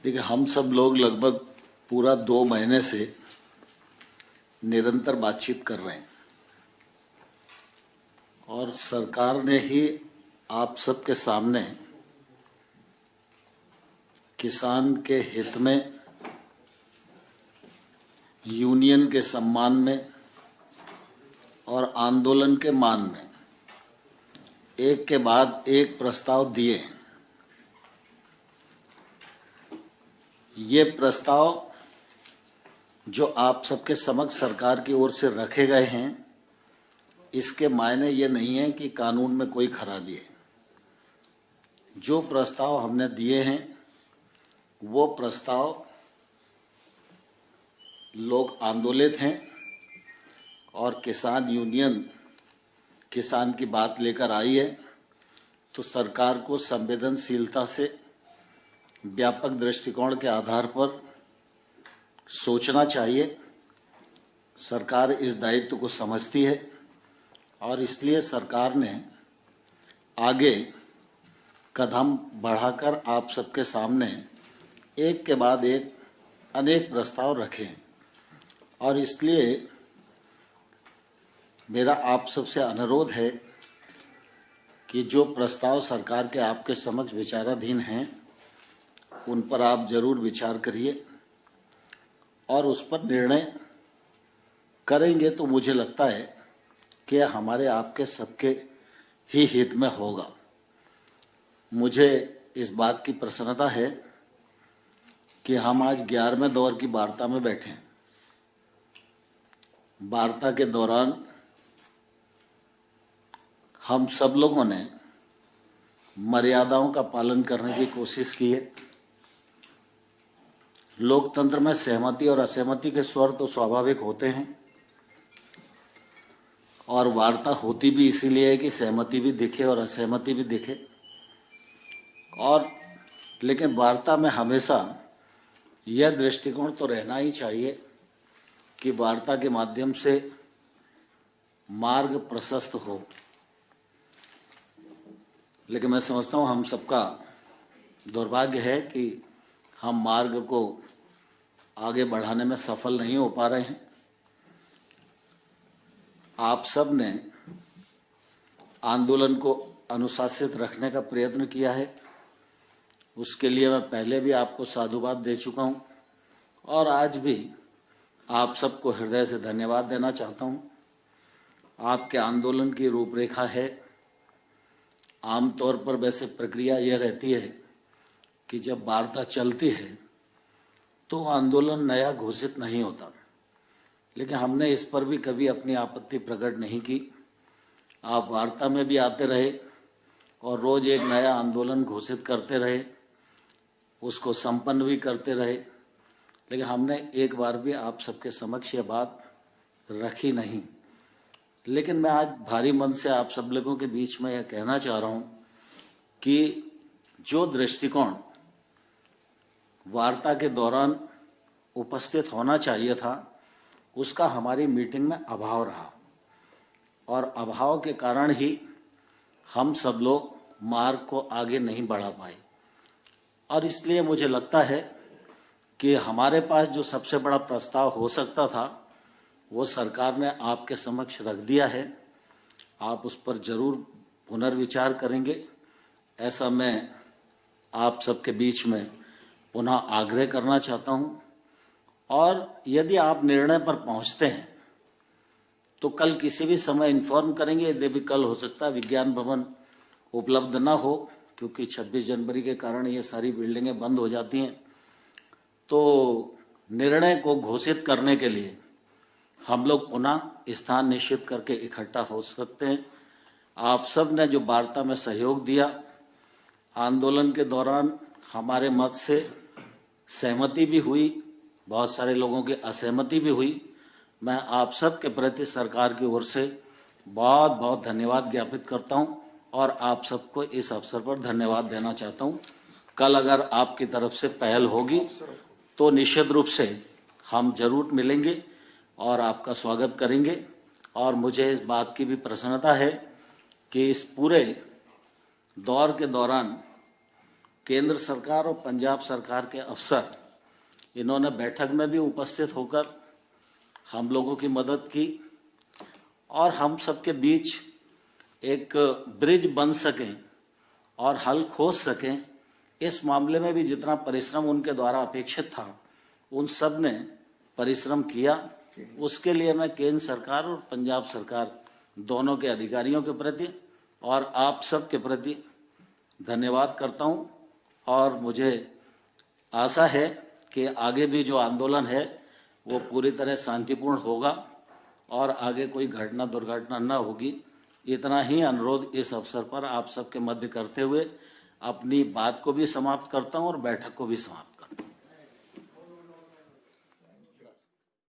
देखिए, हम सब लोग लगभग पूरा 2 महीने से निरंतर बातचीत कर रहे हैं और सरकार ने ही आप सबके सामने किसान के हित में, यूनियन के सम्मान में और आंदोलन के मान में एक के बाद एक प्रस्ताव दिए। ये प्रस्ताव जो आप सबके समक्ष सरकार की ओर से रखे गए हैं, इसके मायने ये नहीं है कि कानून में कोई खराबी है। जो प्रस्ताव हमने दिए हैं वो प्रस्ताव लोग आंदोलित हैं और किसान यूनियन किसान की बात लेकर आई है, तो सरकार को संवेदनशीलता से व्यापक दृष्टिकोण के आधार पर सोचना चाहिए। सरकार इस दायित्व को समझती है और इसलिए सरकार ने आगे कदम बढ़ाकर आप सबके सामने एक के बाद एक अनेक प्रस्ताव रखे हैं। और इसलिए मेरा आप सबसे अनुरोध है कि जो प्रस्ताव सरकार के आपके समक्ष विचाराधीन हैं, उन पर आप जरूर विचार करिए और उस पर निर्णय करेंगे तो मुझे लगता है कि हमारे आपके सबके ही हित में होगा। मुझे इस बात की प्रसन्नता है कि हम आज 11वें दौर की वार्ता में बैठे हैं। वार्ता के दौरान हम सब लोगों ने मर्यादाओं का पालन करने की कोशिश की है। लोकतंत्र में सहमति और असहमति के स्वर तो स्वाभाविक होते हैं और वार्ता होती भी इसीलिए है कि सहमति भी दिखे और असहमति भी दिखे। और लेकिन वार्ता में हमेशा यह दृष्टिकोण तो रहना ही चाहिए कि वार्ता के माध्यम से मार्ग प्रशस्त हो। लेकिन मैं समझता हूँ हम सबका दुर्भाग्य है कि हम मार्ग को आगे बढ़ाने में सफल नहीं हो पा रहे हैं। आप सब ने आंदोलन को अनुशासित रखने का प्रयत्न किया है, उसके लिए मैं पहले भी आपको साधुवाद दे चुका हूं और आज भी आप सबको हृदय से धन्यवाद देना चाहता हूं। आपके आंदोलन की रूपरेखा है, आमतौर पर वैसे प्रक्रिया यह रहती है कि जब वार्ता चलती है तो आंदोलन नया घोषित नहीं होता, लेकिन हमने इस पर भी कभी अपनी आपत्ति प्रकट नहीं की। आप वार्ता में भी आते रहे और रोज एक नया आंदोलन घोषित करते रहे, उसको संपन्न भी करते रहे, लेकिन हमने एक बार भी आप सबके समक्ष यह बात रखी नहीं। लेकिन मैं आज भारी मन से आप सब लोगों के बीच में यह कहना चाह रहा हूं कि जो दृष्टिकोण वार्ता के दौरान उपस्थित होना चाहिए था, उसका हमारी मीटिंग में अभाव रहा और अभाव के कारण ही हम सब लोग मार्ग को आगे नहीं बढ़ा पाए। और इसलिए मुझे लगता है कि हमारे पास जो सबसे बड़ा प्रस्ताव हो सकता था वो सरकार ने आपके समक्ष रख दिया है। आप उस पर जरूर पुनर्विचार करेंगे, ऐसा मैं आप सबके बीच में पुनः आग्रह करना चाहता हूं। और यदि आप निर्णय पर पहुंचते हैं तो कल किसी भी समय इन्फॉर्म करेंगे। यदि भी कल हो सकता है विज्ञान भवन उपलब्ध न हो, क्योंकि 26 जनवरी के कारण ये सारी बिल्डिंगें बंद हो जाती हैं, तो निर्णय को घोषित करने के लिए हम लोग पुनः स्थान निश्चित करके इकट्ठा हो सकते हैं। आप सब ने जो वार्ता में सहयोग दिया, आंदोलन के दौरान हमारे मत से सहमति भी हुई, बहुत सारे लोगों की असहमति भी हुई। मैं आप सब के प्रति सरकार की ओर से बहुत बहुत धन्यवाद ज्ञापित करता हूं और आप सबको इस अवसर पर धन्यवाद देना चाहता हूं। कल अगर आपकी तरफ से पहल होगी तो निश्चित रूप से हम जरूर मिलेंगे और आपका स्वागत करेंगे। और मुझे इस बात की भी प्रसन्नता है कि इस पूरे दौर के दौरान केंद्र सरकार और पंजाब सरकार के अफसर, इन्होंने बैठक में भी उपस्थित होकर हम लोगों की मदद की और हम सबके बीच एक ब्रिज बन सकें और हल खोज सकें, इस मामले में भी जितना परिश्रम उनके द्वारा अपेक्षित था उन सब ने परिश्रम किया। उसके लिए मैं केंद्र सरकार और पंजाब सरकार दोनों के अधिकारियों के प्रति और आप सब के प्रति धन्यवाद करता हूं और मुझे आशा है कि आगे भी जो आंदोलन है वो पूरी तरह शांतिपूर्ण होगा और आगे कोई घटना दुर्घटना न होगी। इतना ही अनुरोध इस अवसर पर आप सबके मध्य करते हुए अपनी बात को भी समाप्त करता हूं और बैठक को भी समाप्त